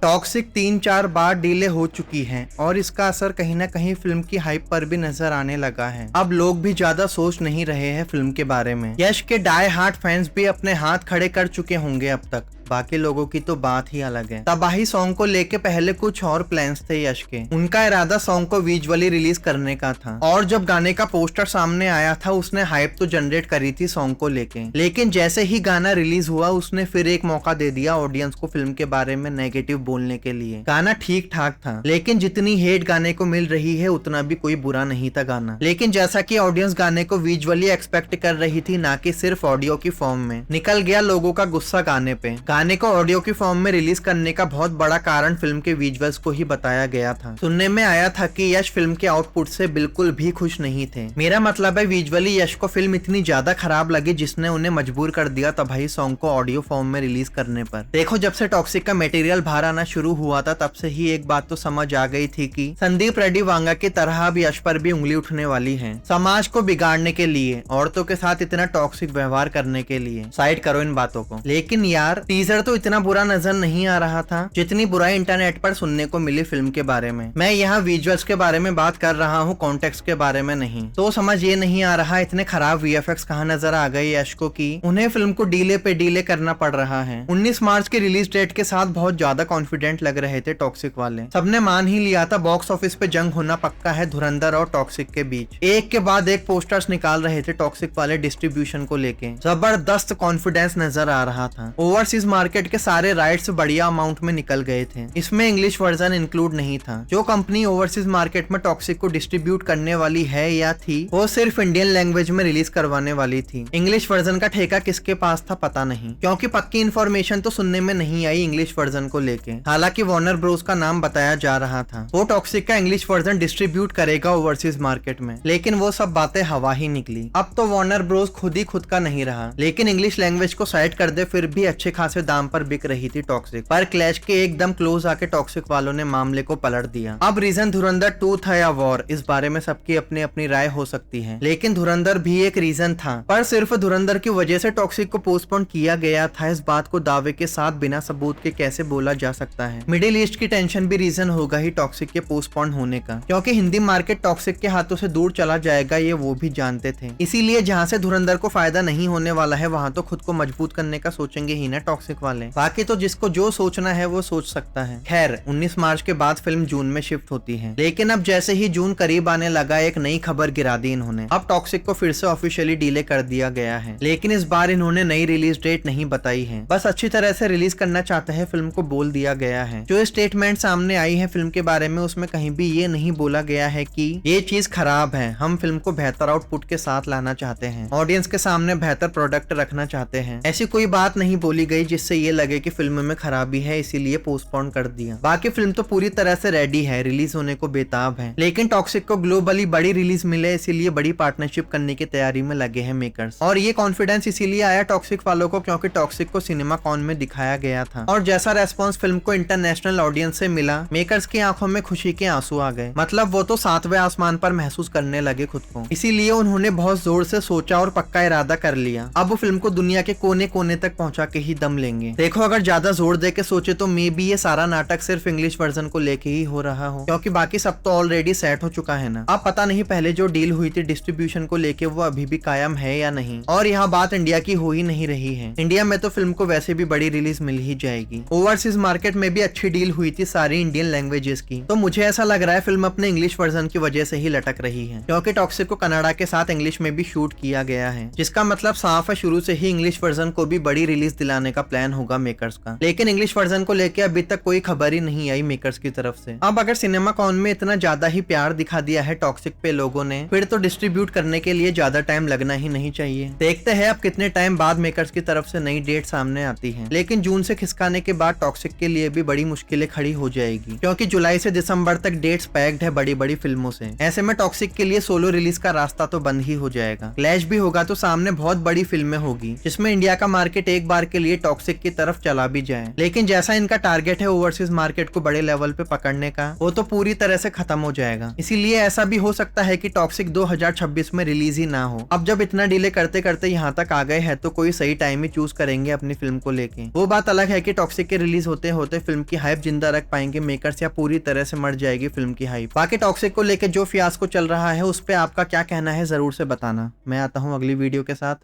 Toxic 3-4 बार delay हो चुकी है और इसका असर कहीं ना कहीं फिल्म की हाइप पर भी नजर आने लगा है। अब लोग भी ज्यादा सोच नहीं रहे हैं फिल्म के बारे में। यश के डाई हार्ट फैंस भी अपने हाथ खड़े कर चुके होंगे अब तक। बाकी लोगों की तो बात ही अलग है। तबाही सॉन्ग को लेके पहले कुछ और प्लान्स थे यश के। उनका इरादा सॉन्ग को विजुअली रिलीज करने का था और जब गाने का पोस्टर सामने आया था उसने हाइप तो जनरेट करी थी सॉन्ग को लेके। लेकिन जैसे ही गाना रिलीज हुआ उसने फिर एक मौका दे दिया ऑडियंस को फिल्म के बारे में नेगेटिव बोलने के लिए। गाना ठीक ठाक था लेकिन जितनी हेट गाने को मिल रही है उतना भी कोई बुरा नहीं था गाना। लेकिन जैसा कि ऑडियंस गाने को विजुअली एक्सपेक्ट कर रही थी ना कि सिर्फ ऑडियो की फॉर्म में, निकल गया लोगों का गुस्सा गाने पे। गाने को ऑडियो की फॉर्म में रिलीज करने का बहुत बड़ा कारण फिल्म के विजुअल्स को ही बताया गया था। सुनने में आया था कि यश फिल्म के आउटपुट से बिल्कुल भी खुश नहीं थे। मेरा मतलब है विजुअली यश को फिल्म इतनी ज्यादा खराब लगी जिसने उन्हें मजबूर कर दिया तबाही सॉन्ग को ऑडियो फॉर्म में रिलीज करने पर। देखो, जब से टॉक्सिक का मटेरियल बाहर आना शुरू हुआ था तब से ही एक बात तो समझ आ गई थी कि संदीप रेड्डी वांगा की तरह अब यश पर भी उंगली उठने वाली है। समाज को बिगाड़ने के लिए, औरतों के साथ इतना टॉक्सिक व्यवहार करने के लिए। साइड करो इन बातों को। लेकिन यार, टीजर तो इतना बुरा नजर नहीं आ रहा था जितनी बुराई इंटरनेट पर सुनने को मिली फिल्म के बारे में। मैं यहाँ विजुअल्स के बारे में बात कर रहा हूँ, कॉन्टेक्स्ट के बारे में नहीं। तो समझ ये नहीं आ रहा इतने खराब वीएफएक्स कहाँ नजर आ गए यश को कि उन्हें फिल्म को डीले पे डीले करना पड़ रहा है। 19 मार्च के रिलीज डेट के साथ बहुत ज्यादा कॉन्फिडेंट लग रहे थे टॉक्सिक वाले। सबने मान ही लिया था बॉक्स ऑफिस पे जंग होना पक्का है धुरंधर और टॉक्सिक के बीच। एक के बाद एक पोस्टर्स निकाल रहे थे टॉक्सिक वाले डिस्ट्रीब्यूशन को लेके। जबरदस्त कॉन्फिडेंस नजर आ रहा था। ओवरसीज मार्केट के सारे राइट्स बढ़िया अमाउंट में निकल गए थे। इसमें इंग्लिश वर्जन इंक्लूड नहीं था। जो कंपनी ओवरसीज मार्केट में टॉक्सिक को डिस्ट्रीब्यूट करने वाली है या थी वो सिर्फ इंडियन लैंग्वेज में रिलीज करवाने वाली थी। इंग्लिश वर्जन का ठेका किसके पास था पता नहीं, क्योंकि पक्की इन्फॉर्मेशन तो सुनने में नहीं आई इंग्लिश वर्जन को लेके। हालांकि वार्नर ब्रोस का नाम बताया जा रहा था, वो टॉक्सिक का इंग्लिश वर्जन डिस्ट्रीब्यूट करेगा ओवरसीज मार्केट में। लेकिन वो सब बातें हवा ही निकली। अब तो वार्नर ब्रोस खुद ही खुद का नहीं रहा। लेकिन इंग्लिश लैंग्वेज को साइड कर दे फिर भी अच्छे खासे दाम पर बिक रही थी टॉक्सिक। पर क्लैश के एकदम क्लोज आके टॉक्सिक वालों ने मामले को पलट दिया। अब रीजन धुरंधर 2 था या वॉर, इस बारे में सबकी अपनी अपनी राय हो सकती है। लेकिन धुरंधर भी एक रीजन था, पर सिर्फ धुरंधर की वजह से टॉक्सिक को पोस्टपोन किया गया था। इस बात को दावे के साथ बिना सबूत के कैसे बोला जा सकता है। मिडिल ईस्ट की टेंशन भी रीजन होगा ही टॉक्सिक के पोस्टपोन होने का, क्योंकि हिंदी मार्केट टॉक्सिक के हाथों से दूर चला जाएगा ये वो भी जानते थे। इसीलिए जहाँ से धुरंधर को फायदा नहीं होने वाला है वहां तो खुद को मजबूत करने का सोचेंगे ही ना टॉक्सिक वाले। बाकी तो जिसको जो सोचना है वो सोच सकता है। खैर, 19 मार्च के बाद फिल्म जून में शिफ्ट होती है। लेकिन अब जैसे ही जून करीब आने लगा एक नई खबर गिरा दी इन्होंने। अब टॉक्सिक को फिर से ऑफिशियली डिले कर दिया गया है। लेकिन इस बार इन्होंने नई रिलीज डेट नहीं बताई है, बस अच्छी तरह से रिलीज करना चाहते हैं फिल्म को बोल दिया गया है। जो स्टेटमेंट सामने आई है फिल्म के बारे में उसमें कहीं भी ये नहीं बोला गया है कि ये चीज खराब है। हम फिल्म को बेहतर आउटपुट के साथ लाना चाहते हैं, ऑडियंस के सामने बेहतर प्रोडक्ट रखना चाहते हैं। ऐसी कोई बात नहीं बोली गई जिससे ये लगे कि फिल्म में खराबी है इसीलिए पोस्टपोन कर दिया। बाकी फिल्म तो पूरी तरह से रेडी है, रिलीज होने को बेताब है। लेकिन टॉक्सिक को ग्लोबली बड़ी रिलीज मिले इसीलिए बड़ी पार्टनरशिप करने की तैयारी में लगे हैं मेकर्स। और ये कॉन्फिडेंस इसीलिए आया टॉक्सिक वालों को क्योंकि टॉक्सिक को सिनेमा कॉन में दिखाया गया था और जैसा रेस्पॉन्स फिल्म को इंटरनेशनल ऑडियंस से मिला, मेकर्स की आंखों में खुशी के आंसू आ गए। मतलब वो तो 7वें आसमान पर महसूस करने लगे खुद को। इसीलिए उन्होंने बहुत जोर से सोचा और पक्का इरादा कर लिया अब वो फिल्म को दुनिया के कोने कोने तक पहुंचा के ही दम लेंगे। देखो, अगर ज्यादा जोर दे के सोचे तो मे बी ये सारा नाटक सिर्फ इंग्लिश वर्जन को लेके ही हो रहा हो, क्योंकि बाकी सब तो ऑलरेडी सेट हो चुका है ना। अब पता नहीं पहले जो डील हुई थी डिस्ट्रीब्यूशन को लेके वो अभी भी कायम है या नहीं। और यहाँ बात इंडिया की हो ही नहीं रही है। इंडिया में तो फिल्म को वैसे भी बड़ी रिलीज मिल ही जाएगी। ओवरसीज मार्केट में भी अच्छी डील हुई थी सारी इंडियन लैंग्वेजेस की। तो मुझे ऐसा लग रहा है फिल्म अपने इंग्लिश वर्जन की वजह से ही लटक रही है, क्योंकि टॉक्सिक को कनाडा के साथ इंग्लिश में भी शूट किया गया है, जिसका मतलब साफ है शुरू से ही इंग्लिश वर्जन को भी बड़ी रिलीज दिलाने का प्लान होगा मेकर्स का। लेकिन इंग्लिश वर्जन को लेके अभी तक कोई खबर ही नहीं आई मेकर्स की तरफ से। अब अगर सिनेमा कॉन में इतना ज्यादा ही प्यार दिखा दिया है टॉक्सिक पे लोगों ने, फिर तो डिस्ट्रीब्यूट करने के लिए ज्यादा टाइम लगना ही नहीं चाहिए। देखते हैं अब कितने टाइम बाद मेकर्स की तरफ से नई डेट सामने आती है। लेकिन जून से खिसकाने के बाद टॉक्सिक के लिए भी बड़ी मुश्किलें खड़ी हो जाएगी, क्योंकि जुलाई से दिसंबर तक डेट्स पैक्ड है बड़ी बड़ी फिल्मों से। ऐसे में टॉक्सिक के लिए सोलो रिलीज का रास्ता तो बंद ही हो जाएगा। क्लैश भी होगा तो सामने बहुत बड़ी फिल्में होगी, जिसमें इंडिया का मार्केट एक बार के लिए टॉक्सिक टॉक्सिक की तरफ चला भी जाए। लेकिन जैसा इनका टारगेट है ओवरसीज मार्केट को बड़े लेवल पे पकड़ने का, वो तो पूरी तरह से खत्म हो जाएगा। इसीलिए ऐसा भी हो सकता है कि टॉक्सिक 2026 में रिलीज ही ना हो। अब जब इतना डिले करते करते यहाँ तक आ गए हैं तो कोई सही टाइम ही चूज करेंगे अपनी फिल्म को लेके। वो बात अलग है कि टॉक्सिक के रिलीज होते होते फिल्म की हाइप जिंदा रख पाएंगे मेकर्स या पूरी तरह से मर जाएगी फिल्म की हाइप। बाकी टॉक्सिक को लेके जो फियास्को चल रहा है उस पे आपका क्या कहना है जरूर से बताना। मैं आता हूँ अगली वीडियो के साथ।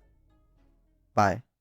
बाय।